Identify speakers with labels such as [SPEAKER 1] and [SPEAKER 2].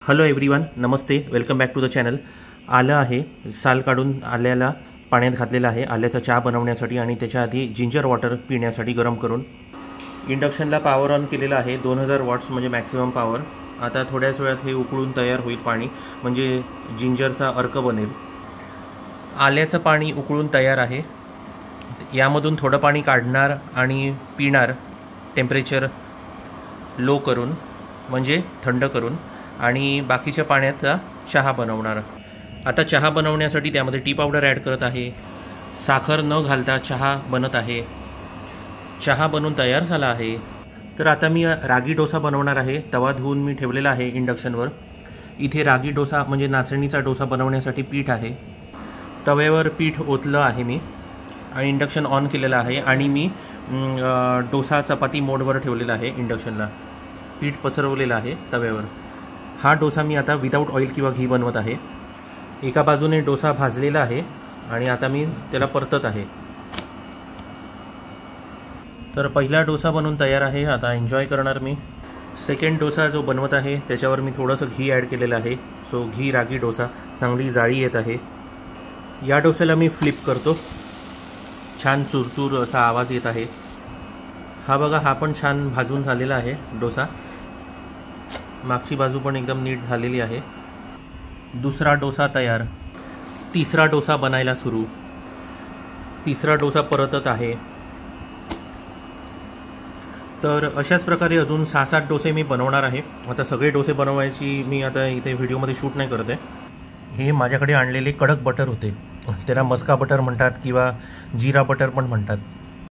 [SPEAKER 1] Hello everyone, नमस्ते. Welcome back to the channel. आलं आहे, साल काढून आल्याला पाण्यात घातलेलं आहे आल्याचा चहा बनवण्यासाठी आणि त्याच्या आधी जिंजर वॉटर पिण्यासाठी गरम करून. इंडक्शनला पॉवर ऑन केलेला आहे. 2000 वॉट्स म्हणजे मॅक्सिमम पॉवर. आता थोड्याच वेळात हे उकळून तयार होईल पाणी, म्हणजे जिंजरचा अर्क बनेल. आल्याचं पाणी उकळून तयार आहे. यामधून थोडं पाणी काढणार आणि पिणार, टेम्परेचर लो करून म्हणजे थंड करून, आणि बाकीच्या पाण्याचा चहा बनवणार. आता चहा बनवण्यासाठी त्यामध्ये टी पावडर ॲड करत आहे. साखर न घालता चहा बनत आहे. चहा बनवून तयार झाला आहे. तर आता मी रागी डोसा बनवणार आहे. तवा धुवून मी ठेवलेला आहे इंडक्शनवर. इथे रागी डोसा म्हणजे नाचणीचा डोसा बनवण्यासाठी पीठ आहे. तव्यावर पीठ ओतलं आहे मी आणि इंडक्शन ऑन केलेलं आहे आणि मी डोसा चपाती मोडवर ठेवलेला आहे. इंडक्शनला पीठ पसरवलेलं आहे तव्यावर. हा डोसा मी आता विदाऊट ऑइल किंवा घी बनवत आहे. एका बाजूने डोसा भाजलेला आहे आणि आता मी त्याला परतत आहे. तर पहिला डोसा बनवून तयार आहे. आता एन्जॉय करणार मी. सेकंड डोसा जो बनवत आहे त्याच्यावर मी थोडंसं घी ॲड केलेलं आहे. सो घी रागी डोसा, चांगली जाळी येत आहे. या डोस्याला मी फ्लिप करतो. छान चुरचूर असा आवाज येत आहे. हा बघा, हा पण छान भाजून झालेला आहे डोसा. मागची बाजू पण एकदम नीट झालेली आहे. दुसरा डोसा तयार. तिसरा डोसा बनायला सुरू. तिसरा डोसा परतत आहे. तर अशाच प्रकारे अजून 6-7 डोसे मी बनवणार आहे. आता सगळे डोसे बनवायची मी आता इथे व्हिडिओमध्ये शूट नाही करत आहे. हे माझ्याकडे आणलेले कडक बटर होते. त्याला मस्का बटर म्हणतात किंवा जिरा बटर पण म्हणतात.